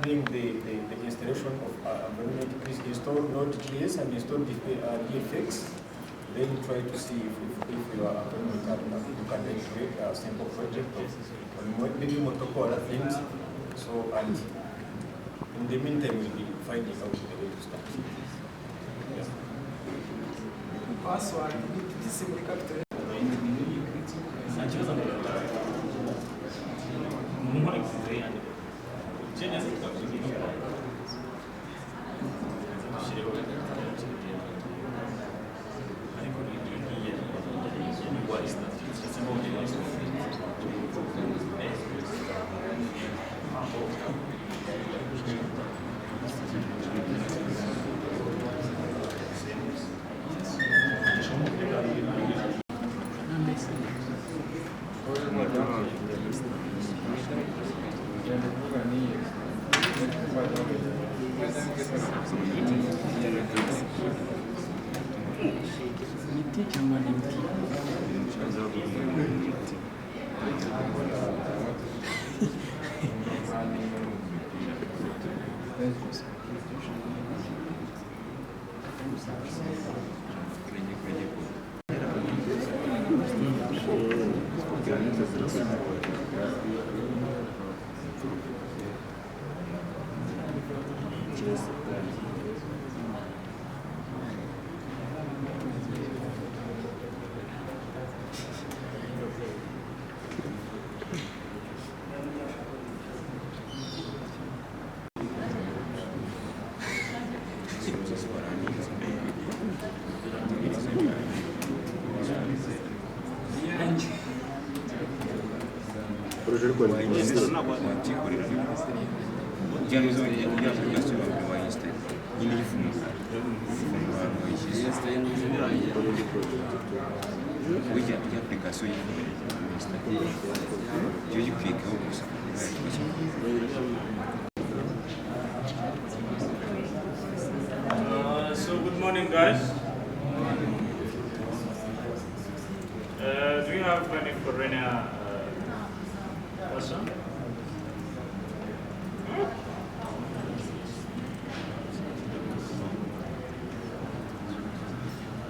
doing the installation of environment, please install Node.js and install DFX. Then try to see if you are environment, you can then create a simple project of maybe multiple other things. So, and in the meantime, we'll be finding out the way to start. Yeah. Password, simple character. So good morning, guys. Do you have any foreigner person?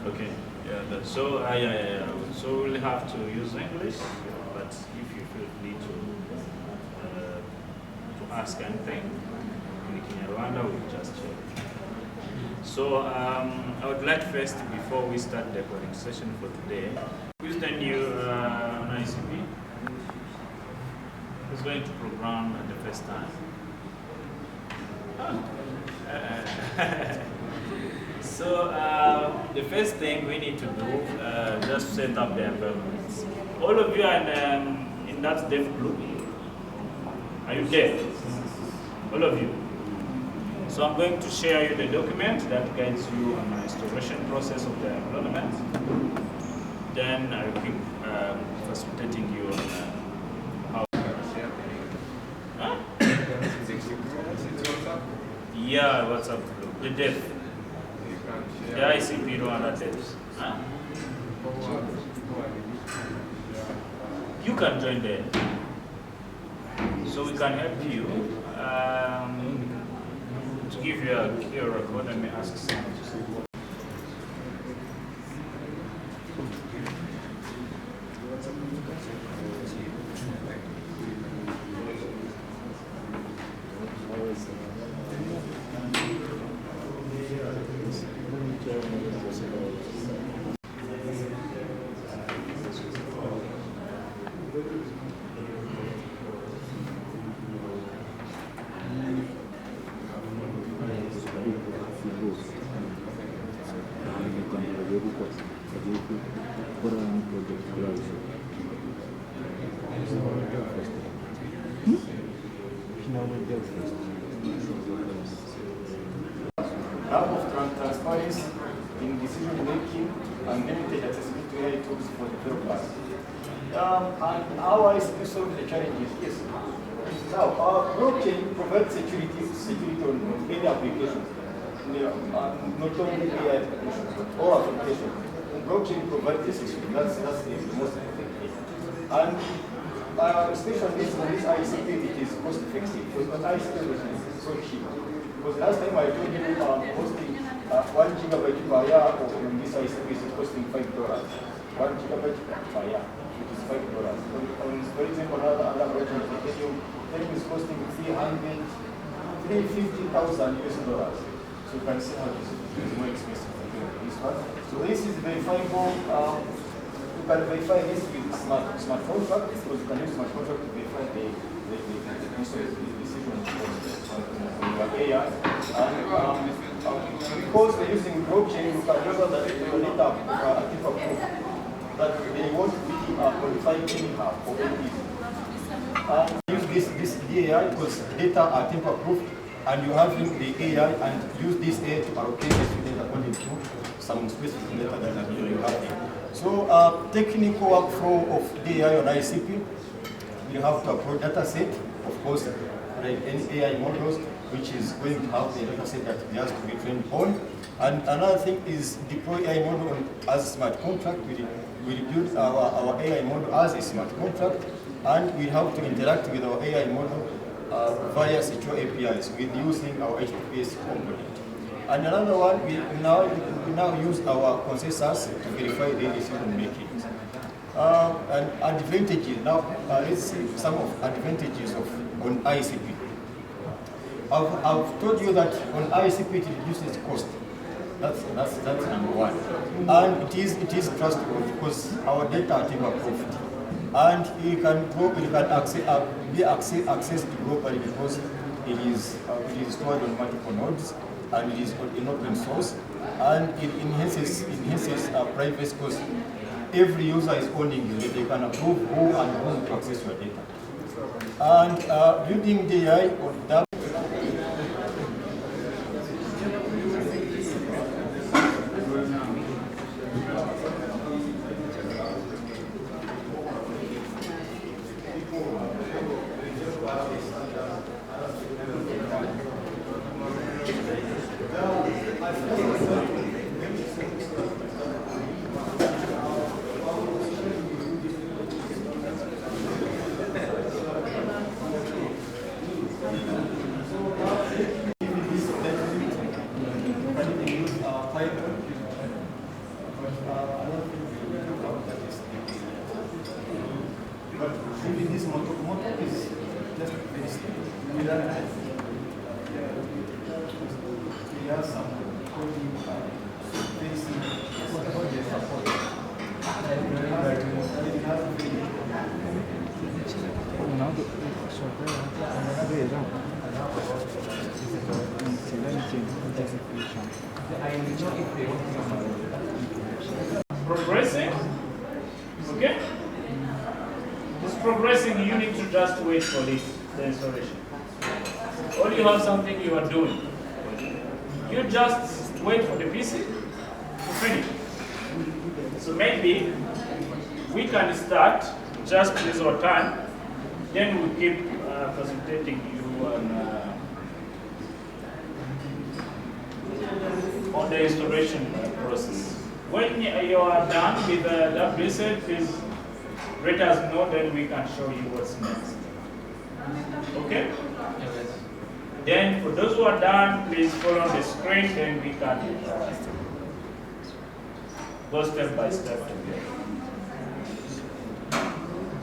Okay. Yeah. So yeah. So we'll have to use English, but if you feel free to ask anything in Rwanda, we'll just check. So I would like first, before we start the coding session for today, who's the new on ICP? Who's going to program at the first time? So the first thing we need to do, just set up the environment. All of you are in that dev group. Are you there? All of you. So I'm going to share you the document that guides you on the installation process of the environment. Then I will keep facilitating you on how. Huh? Yeah, WhatsApp group. The dev. The ICP Rwanda devs. Huh? You can join there. So we can help you. To give you a QR code, let me ask someone. Lack of transparency in decision making and limited accessibility to AI tools for developers. And how ICP solve the challenges? Yes. Now, blockchain provides security on any application, not only AI applications, but all applications. Blockchain provides the security. That's the most important thing. And especially this ICP, it is cost effective because ICP is so cheap. Because last time I told you hosting 1 gigabyte per year on this ICP is costing $5. 1 gigabyte per year, which is $5. For example, another project, Ethereum is costing 350,000 US dollars. So you can see how this is more expensive than this one. So this is verifiable. You can verify this with smart contract because you can use smart contract to verify the decision on your AI. And because we're using blockchain, you can gather that the data proof that they won't be qualified anyhow for any reason. Use this DAI because data are tamper proof, and you have the AI and use this AI to allocate the student according to some specific data that you have here. So technical workflow of DAI on ICP, we have to upload data set, of course, like any AI models, which is going to have the data set that it has to be trained on. And another thing is deploy AI model as a smart contract. We build our AI model as a smart contract, and we have to interact with our AI model via secure APIs with using our HTTPS component. And another one, we now use our consensus to verify the decision making. And advantages, now let's see some of advantages on ICP. I've told you that on ICP it reduces cost. That's number one. And it is trustworthy because our data are tamper-proof. And you can be accessed globally because it is stored on multiple nodes and it is in open source, and it enhances privacy because every user is owning the data. They can approve who and whom to access your data. And building the AI on that. Progressing, okay? It's progressing, you need to just wait for the installation. Or you have something you are doing. You just wait for the PC to finish. So maybe we can start, just use our time, then we'll keep facilitating you on the installation process. When you are done with that research, please let us know, then we can show you what's next. Okay? Then for those who are done, please follow the screen, then we can go step by step together.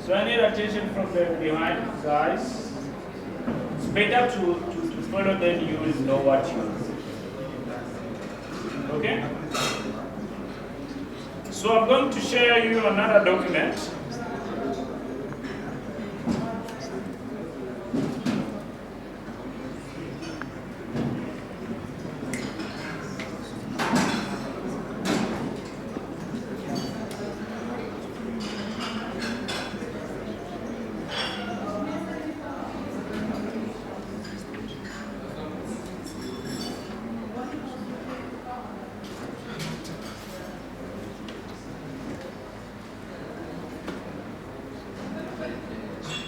So I need attention from the behind, guys. It's better to follow, then you will know what you do. Okay? So I'm going to share you another document.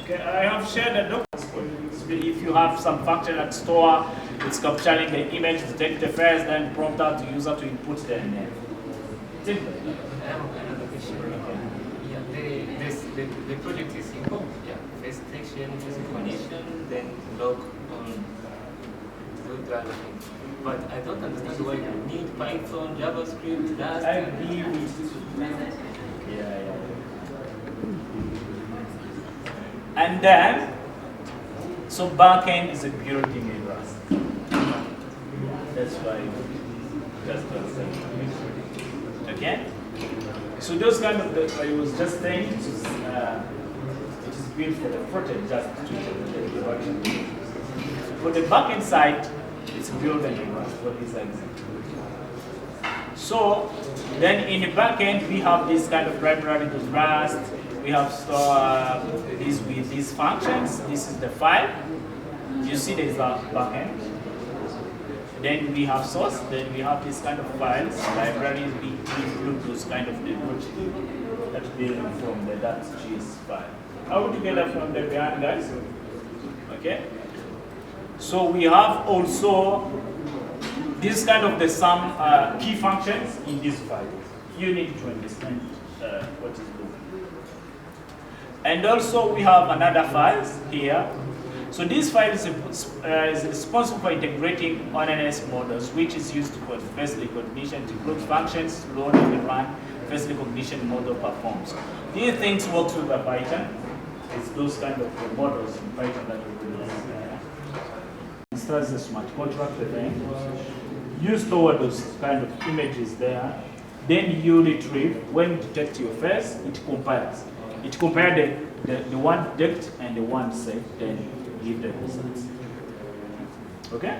Okay, I have shared the documents. If you have some function at store, it's capturing the image, detect the first, then prompt out the user to input their name. Simple. The the project is simple. Yeah, face detection, face recognition, then log on do the other things. But I don't understand why you need Python, JavaScript, Rust. I agree with you. Yeah. And then, so backend is a building in Rust. That's why just okay. So those kind of I was just saying it is built for the front end just to the interaction. For the backend side, it's built in Rust for this example. So then in the backend we have this kind of library to Rust. We have this with these functions. This is the file. You see there's a backend. Then we have source. Then we have this kind of files, libraries. We include those kind of language that build from the .js file. Are we together from the behind, guys? Okay. So we have also this kind of some key functions in this file. You need to understand what is doing. And also we have another files here. So this file is responsible for integrating ONNS models, which is used for face recognition to include functions, load and run face recognition model performs. These things works with the Python. It's those kind of models in Python that we use. Starts a smart contract thing. You store those kind of images there. Then you retrieve. When you detect your face, it compiles. It compares the one detect and the one saved, then give the results. Okay?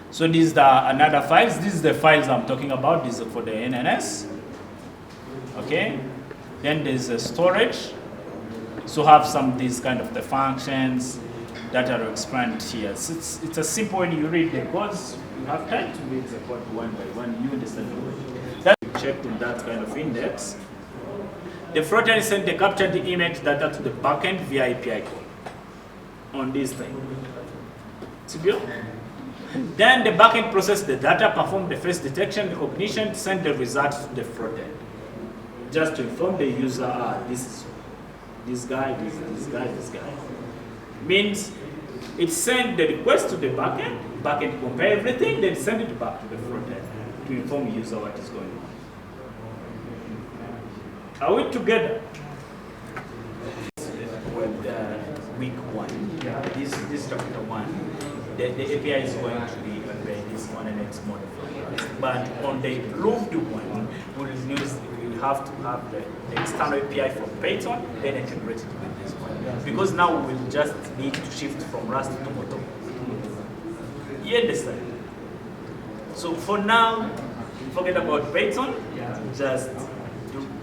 So these are another files. These are the files I'm talking about. These are for the NNS. Okay? Then there's a storage. So have some of these kind of the functions that are explained here. So it's a simple when you read the codes. You have time to read the code one by one. You understand the code. That's checked in that kind of index. The front end sent the captured image data to the backend via API call on this thing. Sibyo? Then the backend process the data, perform the face detection, recognition, send the results to the front end. Just to inform the user, this guy. Means it send the request to the backend compare everything, then send it back to the front end to inform the user what is going on. Are we together? With week 1, this chapter 1, the API is going to be this on the next model. But on the improved one, we'll have to have the external API from Python, then integrate it with this one. Because now we'll just need to shift from Rust to Motoko. You understand? So for now, forget about Python, just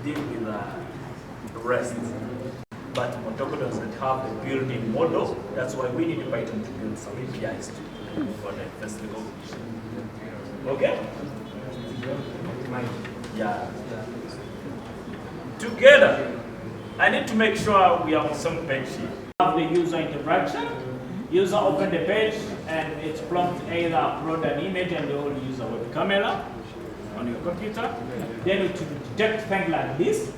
deal with the rest. But Motoko doesn't have the building model. That's why we need Python to build some APIs for the first recognition. Okay? Yeah. Together, I need to make sure we are on some page here. Have the user interaction. User open the page and it prompts either upload an image and they will use a web camera on your computer. Then it will detect things like this.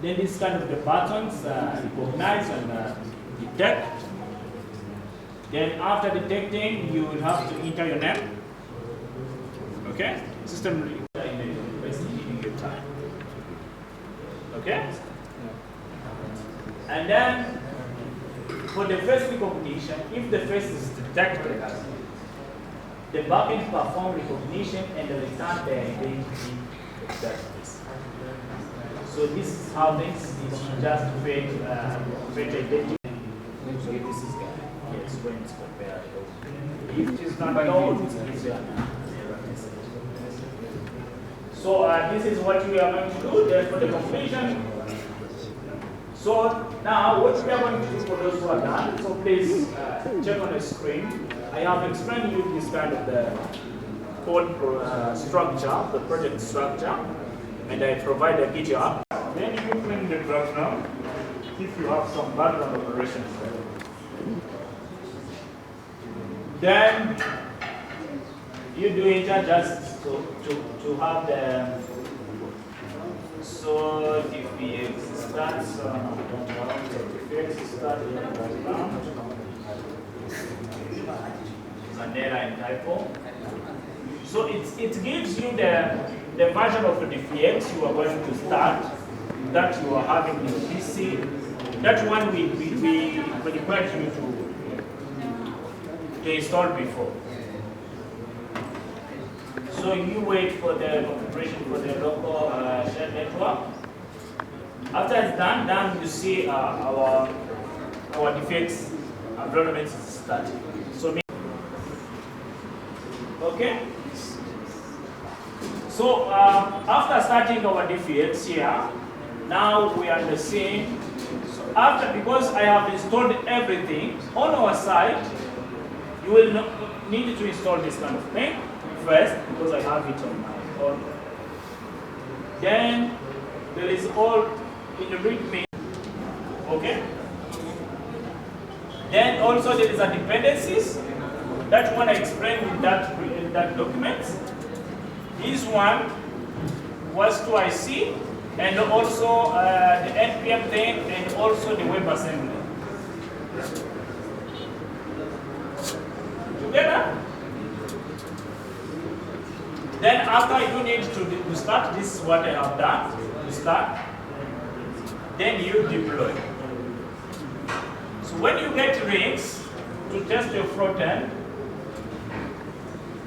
Then this kind of the buttons recognize and detect. Then after detecting, you will have to enter your name. Okay? System will enter image in your time. Okay? And then for the face recognition, if the face is detected, the backend perform recognition and return the identity of that face. So this is how things is just fetch identity. So this is yes, when it's compared. If it is not known, it gives you an error message. So this is what we are going to do there for the completion. So now what we are going to do for those who are done, so please check on the screen. I have explained you this kind of the code structure, the project structure, and I provide a GitHub. Then you clean the background if you have some background operations there. Then you do it just to have the So DFX starts, DFX starts in the background. It's an error in typo. So it gives you the version of the DFX you are going to start, that you are having in PC. That one we required you to install before. So you wait for the configuration for the local shared network. After it's done you see our defects environment is starting. So okay. So after starting our defects here, now we are the same. So after, because I have installed everything on our side, you will need to install this kind of thing first, because I have it on my own. Then there is all in the readme. Okay. Then also there is a dependencies. That one I explained in that document. This one was to IC, and also the NPM thing, and also the WebAssembly. Together? Then after you need to start, this is what I have done, to start. Then you deploy. So when you get rings to test your front end,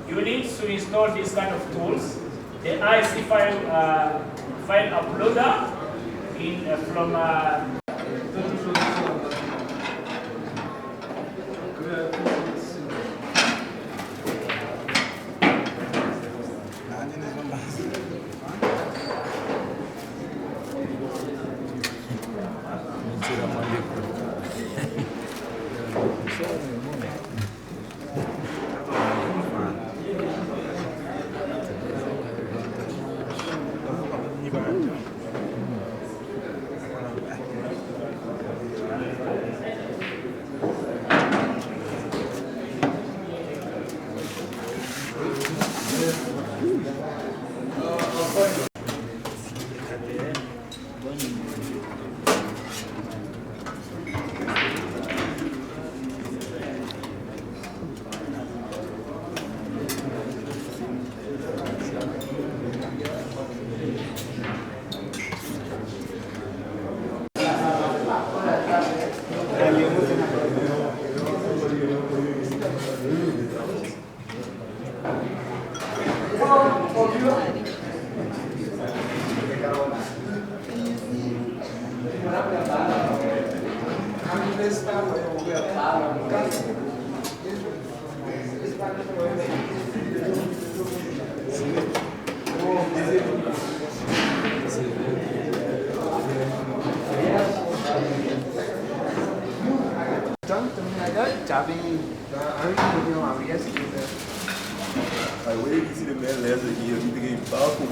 you need to install this kind of tools. The IC file uploader from Like, where did you see the man last year? You think he's powerful?